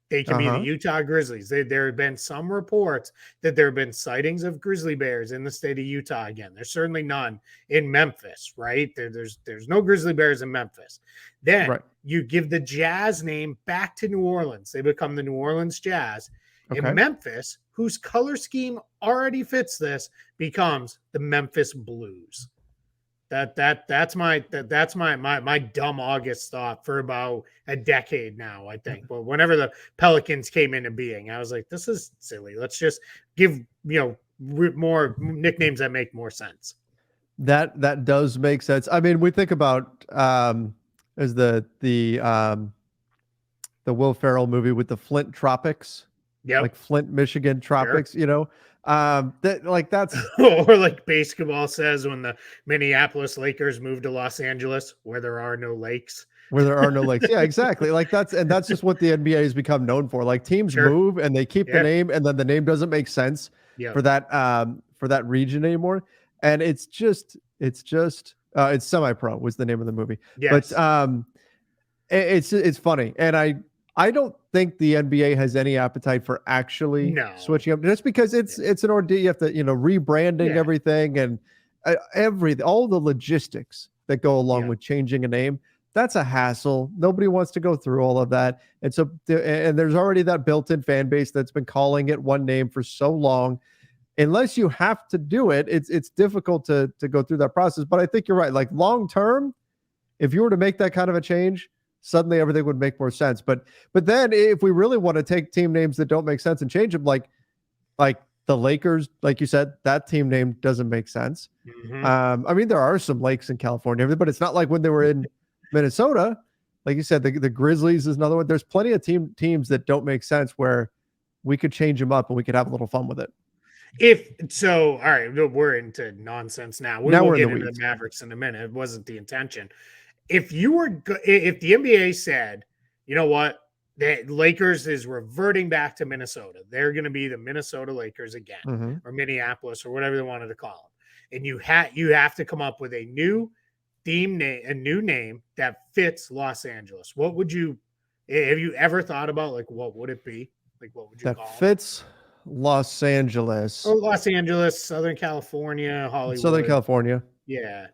They can be the Utah Grizzlies. There have been some reports that there have been sightings of grizzly bears in the state of Utah again. There's certainly none in Memphis, right? There's no grizzly bears in Memphis. Then you give the Jazz name back to New Orleans. They become the New Orleans Jazz. Okay. And Memphis, whose color scheme already fits this, becomes the Memphis Blues. That's my dumb August thought for about a decade now, I think. But whenever the Pelicans came into being, I was like, this is silly. Let's just give more nicknames that make more sense. That does make sense. I mean, we think about as the Will Ferrell movie with the Flint Tropics. Yeah, like Flint, Michigan Tropics, sure. That's or like basketball says when the Minneapolis Lakers moved to Los Angeles where there are no lakes. Yeah, exactly. Like that's just what the NBA has become known for. Like teams move and they keep the name, and then the name doesn't make sense for that region anymore. And it's Semi-Pro was the name of the movie. Yes. But it's funny, and I don't think the NBA has any appetite for actually switching up, just because it's an ordeal. You have to, rebranding everything and all the logistics that go along with changing a name. That's a hassle. Nobody wants to go through all of that. And so, and there's already that built-in fan base that's been calling it one name for so long. Unless you have to do it, it's difficult to go through that process. But I think you're right. Like long term, if you were to make that kind of a change, suddenly everything would make more sense. But then if we really want to take team names that don't make sense and change them, like the Lakers, like you said, that team name doesn't make sense. Mm-hmm. I mean, there are some lakes in California, but it's not like when they were in Minnesota. Like you said, the Grizzlies is another one. There's plenty of teams that don't make sense where we could change them up and we could have a little fun with it. All right, we're into nonsense now. We'll get into the Mavericks in a minute. It wasn't the intention. If the NBA said, you know what, the Lakers is reverting back to Minnesota, they're going to be the Minnesota Lakers again, or Minneapolis, or whatever they wanted to call them, and you have to come up with a new theme name, a new name that fits Los Angeles. What would you? Have you ever thought about what would it be? Like what would you call it? Fits Los Angeles? Oh, Los Angeles, Southern California, Hollywood, Southern California. Yeah,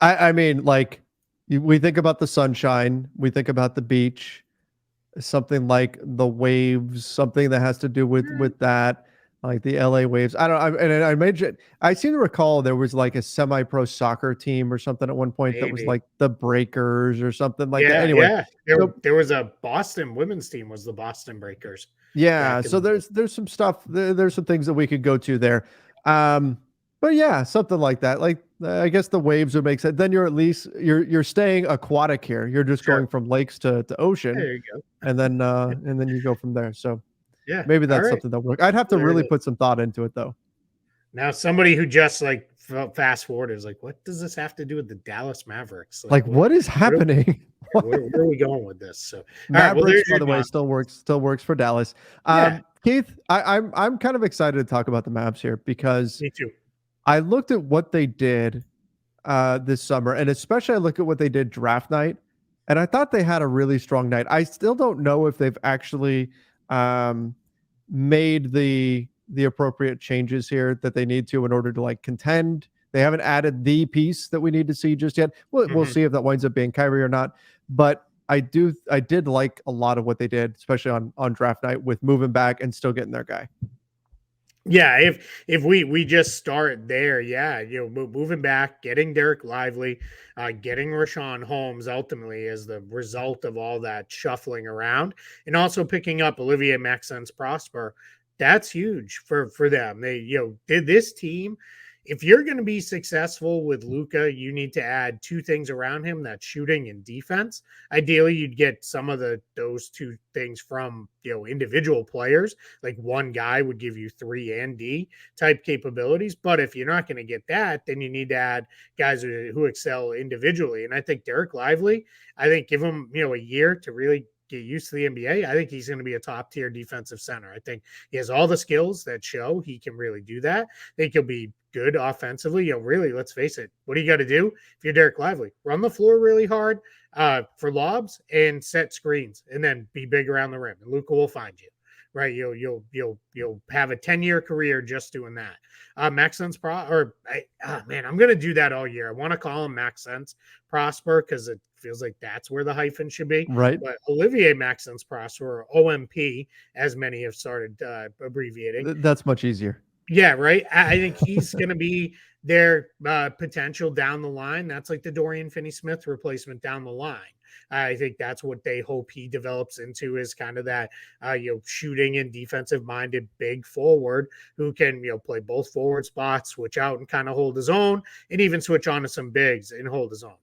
I mean, like. We think about the sunshine. We think about the beach, something like the waves, something that has to do with that, like the LA Waves. I seem to recall there was like a semi-pro soccer team or something at one point. Maybe. That was like the Breakers or something like that. Anyway, there was a Boston women's team, was the Boston Breakers. Yeah, so there's some stuff. There's some things that we could go to there. But yeah, something like that. Like I guess the waves would make sense. Then you're at least you're staying aquatic here. You're just going from lakes to ocean. There you go. And then you go from there. So yeah, maybe that's something that work. I'd have to really put some thought into it though. Now somebody who just fast forward is like, what does this have to do with the Dallas Mavericks? Like what is happening? Where are we going with this? So Mavericks, by the way, still works for Dallas. Keith, I'm kind of excited to talk about the Mavs here because me too. I looked at what they did this summer, and especially I look at what they did draft night, and I thought they had a really strong night. I still don't know if they've actually made the appropriate changes here that they need to in order to contend. They haven't added the piece that we need to see just yet. We'll see if that winds up being Kyrie or not. But I did like a lot of what they did, especially on draft night with moving back and still getting their guy. Yeah, if we just start there, moving back, getting Derek Lively, getting Rashawn Holmes ultimately as the result of all that shuffling around, and also picking up Olivier Maxence Prosper, that's huge for them. They did this team if you're going to be successful with Luca, you need to add two things around him, that's shooting and defense. Ideally, you'd get some of those two things from, individual players. Like one guy would give you 3 and D type capabilities. But if you're not going to get that, then you need to add guys who excel individually. And I think Derek Lively, give him, a year to really get used to the NBA. I think he's going to be a top tier defensive center. I think he has all the skills that show he can really do that. I think he'll be good offensively. Really, let's face it. What do you got to do if you're Derek Lively? Run the floor really hard for lobs and set screens, and then be big around the rim. And Luca will find you. Right, you'll have a 10-year career just doing that. Max Sense I'm gonna do that all year. I want to call him Max Sense Prosper because it feels like that's where the hyphen should be. Right. But Olivier Max Sense Prosper, or OMP, as many have started abbreviating. That's much easier. Yeah, right. I think he's going to be their potential down the line. That's like the Dorian Finney-Smith replacement down the line. I think that's what they hope he develops into, is kind of that, shooting and defensive-minded big forward who can, play both forward spots, switch out and kind of hold his own, and even switch on to some bigs and hold his own.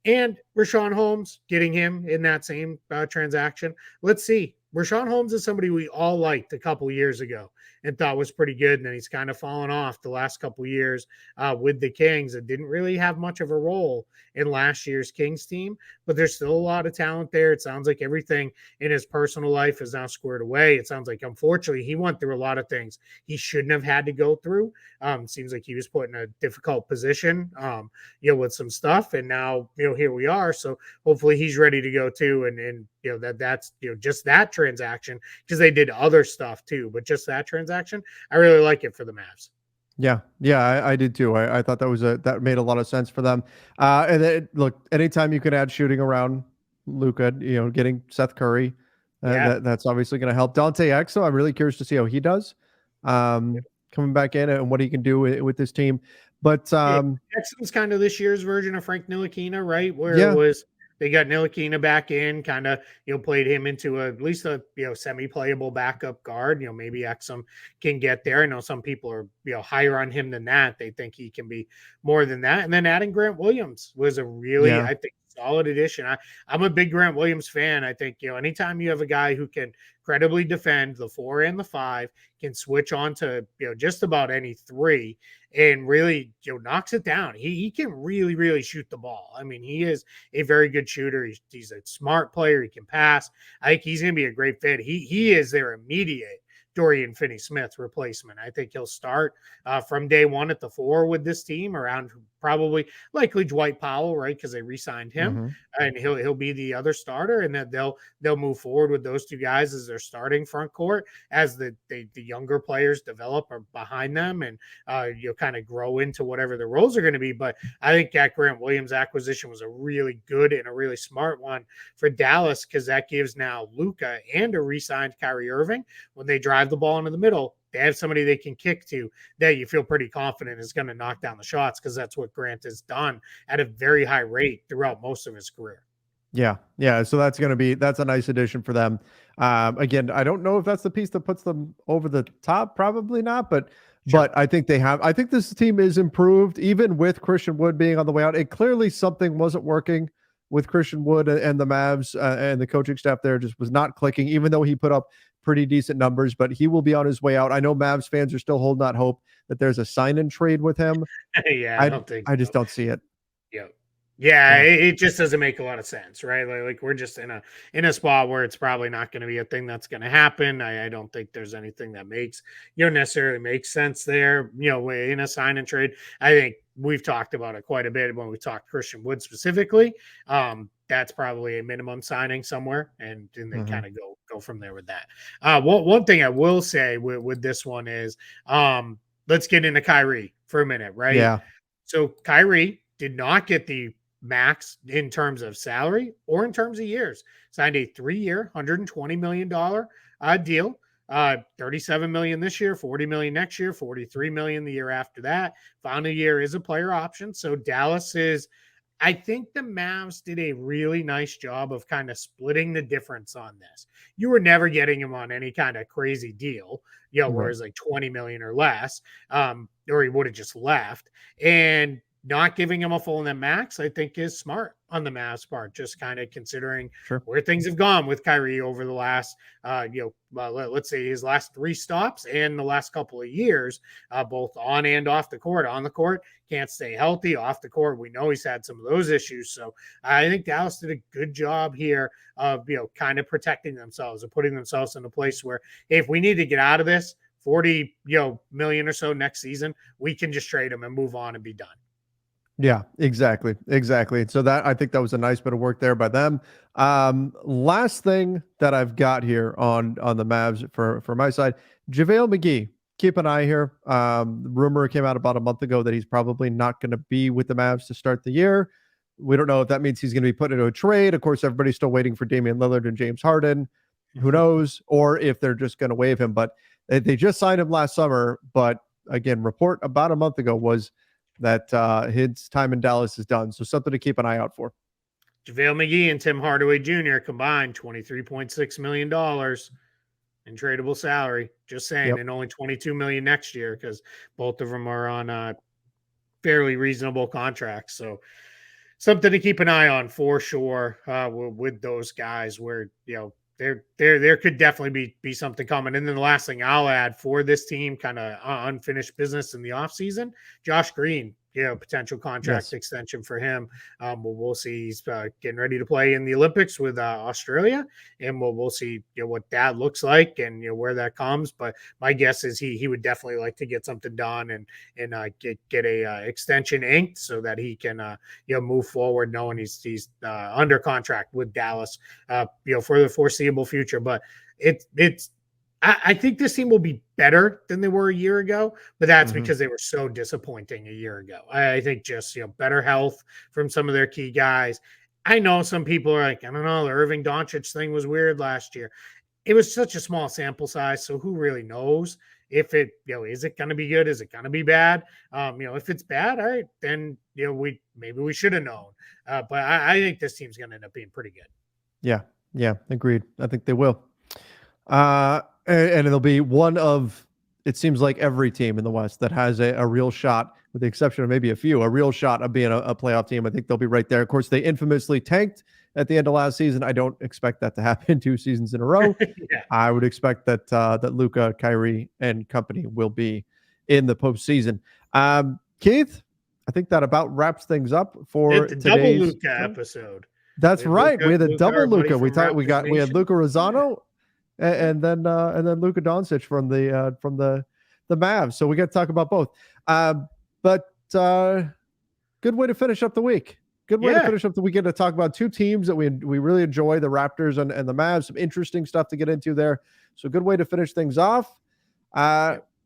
And Richaun Holmes, getting him in that same transaction. Let's see. Richaun Holmes is somebody we all liked a couple years ago and thought was pretty good. And then he's kind of fallen off the last couple years with the Kings. It didn't really have much of a role in last year's Kings team, but there's still a lot of talent there. It sounds like everything in his personal life is now squared away. It sounds like, unfortunately, he went through a lot of things he shouldn't have had to go through. Seems like he was put in a difficult position, with some stuff. And now, here we are. So hopefully he's ready to go too. And that's just that transaction, because they did other stuff too, but just that transaction, I really like it for the Mavs. Yeah, I did too. I thought that made a lot of sense for them. And then, look, anytime you can add shooting around Luca, getting Seth Curry, that's obviously going to help. Dante Exo, I'm really curious to see how he does coming back in and what he can do with this team. But Exo's kind of this year's version of Frank Ntilikina, right? Where it was, they got Ntilikina back in, kind of, played him into at least a, semi-playable backup guard. Maybe Exum can get there. I know some people are, higher on him than that. They think he can be more than that. And then adding Grant Williams was a really, I think, solid addition. I'm a big Grant Williams fan. I think, anytime you have a guy who can credibly defend the 4 and the 5, can switch on to, just about any 3, and really, knocks it down. He can really, really shoot the ball. I mean, he is a very good shooter. He's a smart player. He can pass. I think he's going to be a great fit. He is their immediate Dorian Finney-Smith replacement. I think he'll start from day one at the 4 with this team, around likely Dwight Powell, right? Because they re-signed him, and he'll be the other starter, and then they'll move forward with those 2 guys as their starting front court as the younger players develop or behind them, and you'll kind of grow into whatever the roles are going to be. But I think that Grant Williams acquisition was a really good and a really smart one for Dallas, because that gives now Luca and a re-signed Kyrie Irving, when they drive the ball into the middle, they have somebody they can kick to that you feel pretty confident is going to knock down the shots, because that's what Grant has done at a very high rate throughout most of his career. Yeah. So that's a nice addition for them. Again, I don't know if that's the piece that puts them over the top. Probably not, but I think I think this team is improved, even with Christian Wood being on the way out. It clearly something wasn't working with Christian Wood and the Mavs, and the coaching staff there just was not clicking, even though he put up pretty decent numbers, but he will be on his way out. I know Mavs fans are still holding out hope that there's a sign and trade with him. I just don't see it. Yeah, it just doesn't make a lot of sense, right? Like we're just in a spot where it's probably not going to be a thing that's going to happen. I don't think there's anything that necessarily makes sense there, in a sign and trade. I think we've talked about it quite a bit when we talked Christian Wood specifically. That's probably a minimum signing somewhere, and they kind of go from there with that. One thing I will say with this one is, let's get into Kyrie for a minute, right? Yeah. So Kyrie did not get the max in terms of salary or in terms of years. Signed a 3-year, $120 million deal. $37 million this year, $40 million next year, $43 million the year after that. Final year is a player option. So Dallas I think the Mavs did a really nice job of kind of splitting the difference on this. You were never getting him on any kind of crazy deal, whereas like $20 million or less. or he would have just left. And not giving him a full net max, I think, is smart on the Mavs part, just kind of considering where things have gone with Kyrie over the last, let's say his last 3 stops and the last couple of years, both on and off the court. On the court, can't stay healthy. Off the court, we know he's had some of those issues. So I think Dallas did a good job here of, kind of protecting themselves and putting themselves in a place where if we need to get out of this, 40 million or so next season, we can just trade him and move on and be done. Yeah, exactly. So that, I think that was a nice bit of work there by them. Last thing that I've got here on the Mavs for my side, JaVale McGee. Keep an eye here. Rumor came out about a month ago that he's probably not going to be with the Mavs to start the year. We don't know if that means he's going to be put into a trade. Of course, everybody's still waiting for Damian Lillard and James Harden. Who knows? Or if they're just going to waive him. But they just signed him last summer. But again, report about a month ago was that his time in Dallas is done. So something to keep an eye out for. JaVale McGee and Tim Hardaway Jr. combined $23.6 million in tradable salary. Just saying, and only $22 million next year because both of them are on fairly reasonable contracts. So something to keep an eye on for sure with those guys where, there could definitely be something coming. And then the last thing I'll add for this team, kind of unfinished business in the offseason, Josh Green, potential contract extension for him. We'll see. He's getting ready to play in the Olympics with Australia, and we'll see what that looks like and where that comes. But my guess is he would definitely like to get something done and get a extension inked so that he can move forward, knowing he's under contract with Dallas for the foreseeable future. But I think this team will be better than they were a year ago, but that's because they were so disappointing a year ago. I think just, better health from some of their key guys. I know some people are like, I don't know, the Irving Doncic thing was weird last year. It was such a small sample size, so who really knows if it, is it going to be good? Is it going to be bad? If it's bad, all right, then, we should have known. But I think this team's going to end up being pretty good. Yeah, agreed. I think they will. And it'll be one of, it seems like every team in the West that has a real shot, with the exception of maybe a few, a real shot of being a playoff team. I think they'll be right there. Of course, they infamously tanked at the end of last season. I don't expect that to happen 2 seasons in a row. I would expect that Luca, Kyrie, and company will be in the postseason. Keith, I think that about wraps things up for today's double Luca episode. That's right. We had a double Luca. We had Luca Rosano. And then Luka Doncic from the Mavs. So we got to talk about both. But good way to finish up the week. Good way to finish up the weekend to talk about 2 teams that we really enjoy, the Raptors and the Mavs. Some interesting stuff to get into there. So good way to finish things off.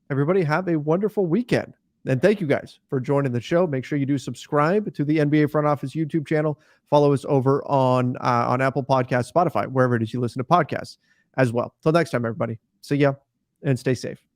Everybody have a wonderful weekend. And thank you guys for joining the show. Make sure you do subscribe to the NBA Front Office YouTube channel. Follow us over on Apple Podcasts, Spotify, wherever it is you listen to podcasts as well. Till next time, everybody. See ya and stay safe.